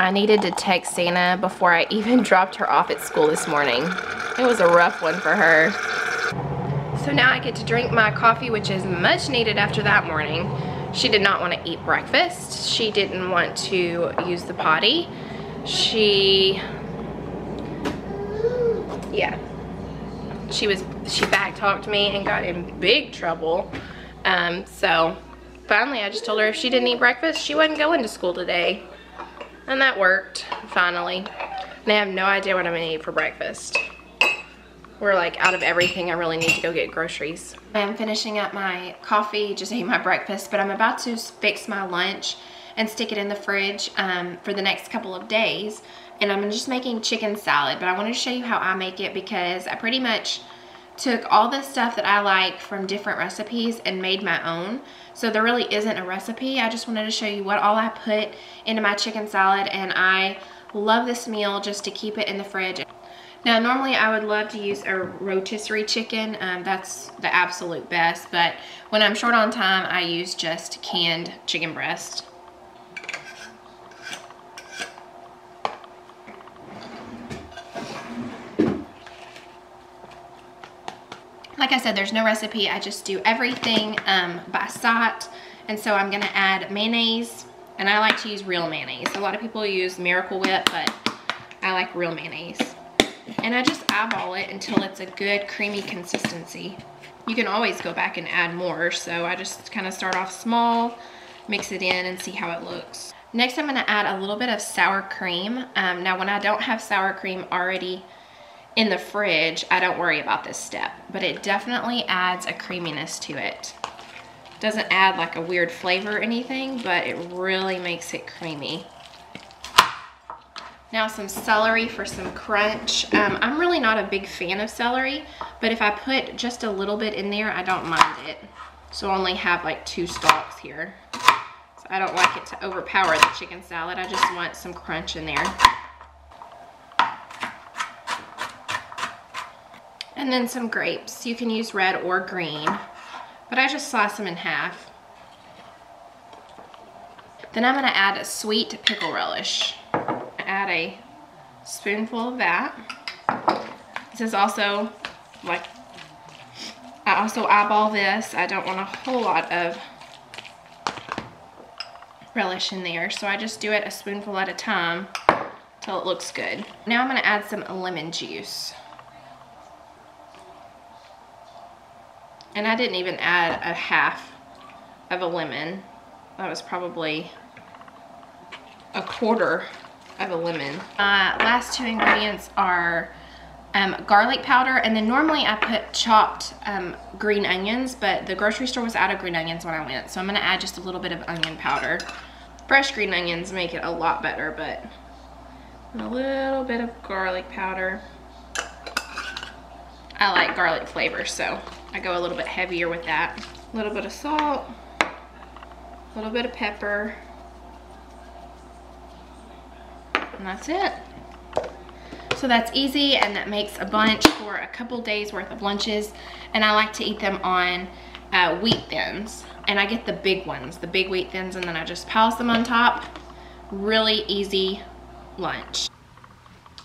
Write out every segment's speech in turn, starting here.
I needed to text Santa before I even dropped her off at school this morning. It was a rough one for her. So now I get to drink my coffee, which is much needed after that morning. She did not want to eat breakfast. She didn't want to use the potty. She back talked me and got in big trouble. So finally I just told her if she didn't eat breakfast, she wasn't going to school today. And that worked, finally. And I have no idea what I'm gonna eat for breakfast. We're like out of everything. I really need to go get groceries. I am finishing up my coffee, just ate my breakfast, but I'm about to fix my lunch and stick it in the fridge for the next couple of days. And I'm just making chicken salad, but I wanted to show you how I make it because I pretty much took all the stuff that I like from different recipes and made my own. So there really isn't a recipe. I just wanted to show you what all I put into my chicken salad, and I love this meal just to keep it in the fridge. Now normally I would love to use a rotisserie chicken. That's the absolute best, but when I'm short on time I use just canned chicken breast. Like I said, there's no recipe. I just do everything by sight. And so I'm gonna add mayonnaise, and I like to use real mayonnaise. A lot of people use Miracle Whip, but I like real mayonnaise. And I just eyeball it until it's a good creamy consistency. You can always go back and add more, so I just kind of start off small, mix it in, and see how it looks. Next I'm gonna add a little bit of sour cream. Now when I don't have sour cream already in the fridge, I don't worry about this step, but it definitely adds a creaminess to it. Doesn't add like a weird flavor or anything, but it really makes it creamy. Now some celery for some crunch. I'm really not a big fan of celery, but if I put just a little bit in there, I don't mind it. So I only have like 2 stalks here. So I don't like it to overpower the chicken salad. I just want some crunch in there. And then some grapes. You can use red or green, but I just slice them in half. Then I'm gonna add a sweet pickle relish. Add a spoonful of that. This is also like, I also eyeball this. I don't want a whole lot of relish in there, so I just do it a spoonful at a time till it looks good. Now I'm gonna add some lemon juice. And I didn't even add a half of a lemon. That was probably a quarter of a lemon. Last 2 ingredients are garlic powder, and then normally I put chopped green onions, but the grocery store was out of green onions when I went, so I'm gonna add just a little bit of onion powder. Fresh green onions make it a lot better, but a little bit of garlic powder. I like garlic flavor, so I go a little bit heavier with that. A little bit of salt, a little bit of pepper, and that's it. So that's easy, and that makes a bunch for a couple days worth of lunches, and I like to eat them on wheat thins, and I get the big ones, the big wheat thins, and then I just piles them on top. Really easy lunch.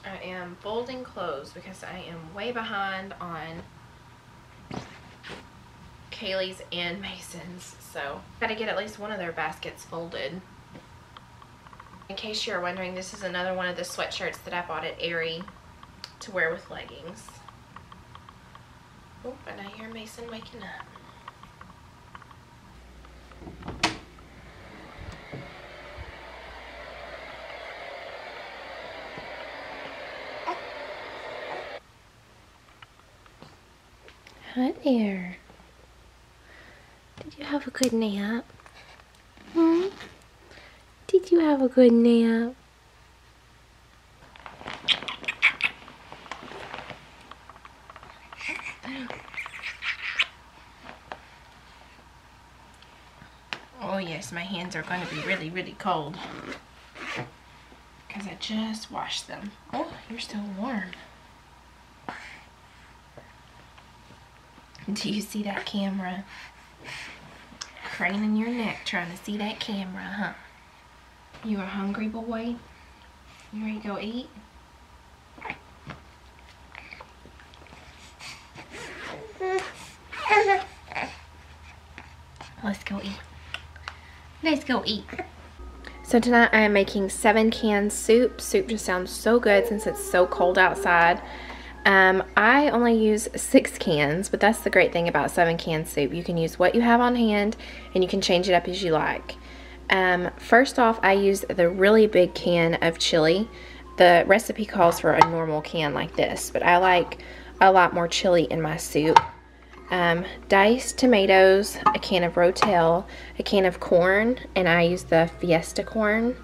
I am folding clothes because I am way behind on Kaylee's and Mason's, so gotta get at least one of their baskets folded. In case you're wondering, this is another one of the sweatshirts that I bought at Aerie to wear with leggings. Oh, and I hear Mason waking up. Hi there. Did you have a good nap? Did you have a good nap? Oh yes, my hands are going to be really, really cold because I just washed them. Oh, you're still warm. Do you see that camera? Craning your neck trying to see that camera, huh? You a hungry boy? You ready to go eat? Let's go eat. Let's go eat. So tonight I am making 7 cans soup. Soup just sounds so good since it's so cold outside. I only use 6 cans, but that's the great thing about 7 can soup. You can use what you have on hand and you can change it up as you like. First off, I use the really big can of chili. The recipe calls for a normal can like this, but I like a lot more chili in my soup. Diced tomatoes, a can of Rotel, a can of corn, and I use the Fiesta corn.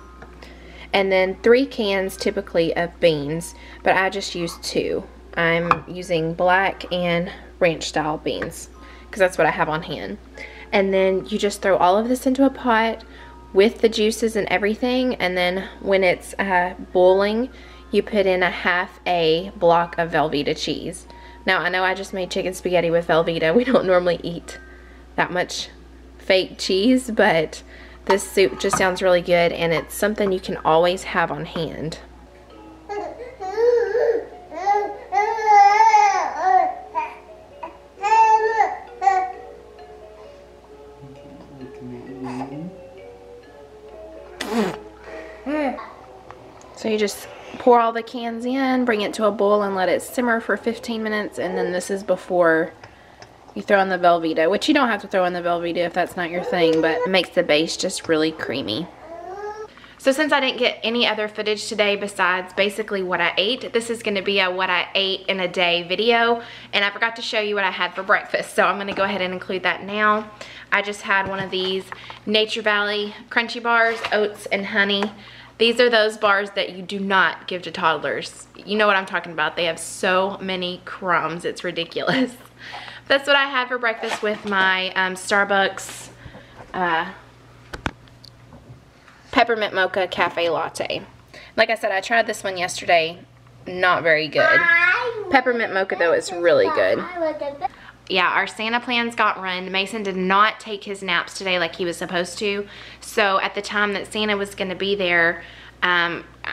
And then 3 cans typically of beans, but I just use 2. I'm using black and ranch style beans because that's what I have on hand. And then you just throw all of this into a pot with the juices and everything, and then when it's boiling, you put in a half a block of Velveeta cheese. Now I know I just made chicken spaghetti with Velveeta. We don't normally eat that much fake cheese, but this soup just sounds really good, and it's something you can always have on hand. So you just pour all the cans in, bring it to a boil, and let it simmer for 15 minutes. And then this is before you throw in the Velveeta, which you don't have to throw in the Velveeta if that's not your thing, but it makes the base just really creamy. So since I didn't get any other footage today besides basically what I ate, this is going to be a what I ate in a day video, and I forgot to show you what I had for breakfast, so I'm going to go ahead and include that now. I just had one of these Nature Valley crunchy bars, oats and honey. These are those bars that you do not give to toddlers. You know what I'm talking about. They have so many crumbs. It's ridiculous. That's what I had for breakfast with my Starbucks peppermint mocha cafe latte. Like I said, I tried this one yesterday. Not very good. Peppermint mocha though is really good. Yeah, our Santa plans got run. Mason did not take his naps today like he was supposed to. So at the time that Santa was going to be there,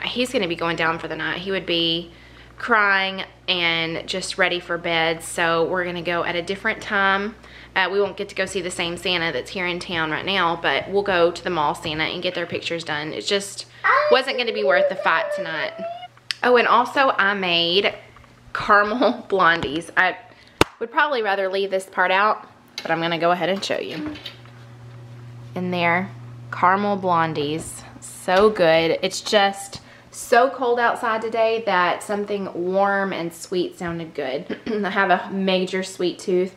he's going to be going down for the night. He would be crying and just ready for bed. So we're going to go at a different time. We won't get to go see the same Santa that's here in town right now, but we'll go to the mall Santa and get their pictures done. It just wasn't going to be worth the fight tonight. Oh, and also I made caramel blondies. I would probably rather leave this part out, but I'm going to go ahead and show you. In there, caramel blondies. So good. It's just so cold outside today that something warm and sweet sounded good. I have a major sweet tooth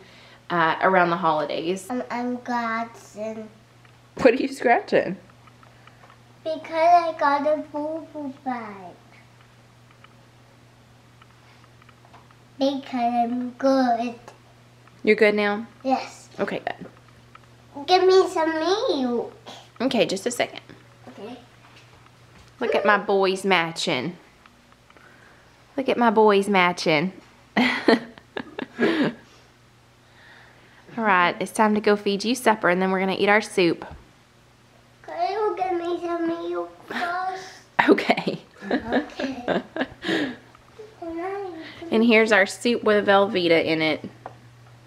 around the holidays. I'm scratching. What are you scratching? Because I got a boo-boo bag. Because I'm good. You're good now? Yes. Okay, good. Give me some milk. Okay, just a second. Okay. Look at my boys matching. Look at my boys matching. Alright, it's time to go feed you supper, and then we're going to eat our soup. Can you give me some milk first? Okay. Okay. And here's our soup with Velveeta in it.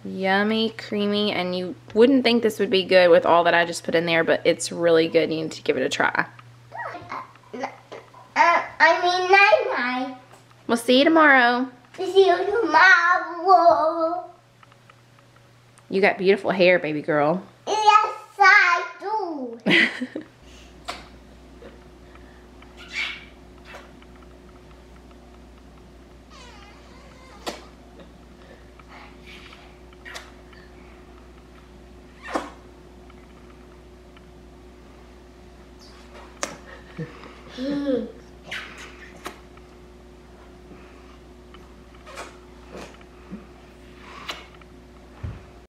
Yummy, creamy, and you wouldn't think this would be good with all that I just put in there, but it's really good. You need to give it a try. Night-night. We'll see you tomorrow. See you tomorrow. You got beautiful hair, baby girl. Yes, I do.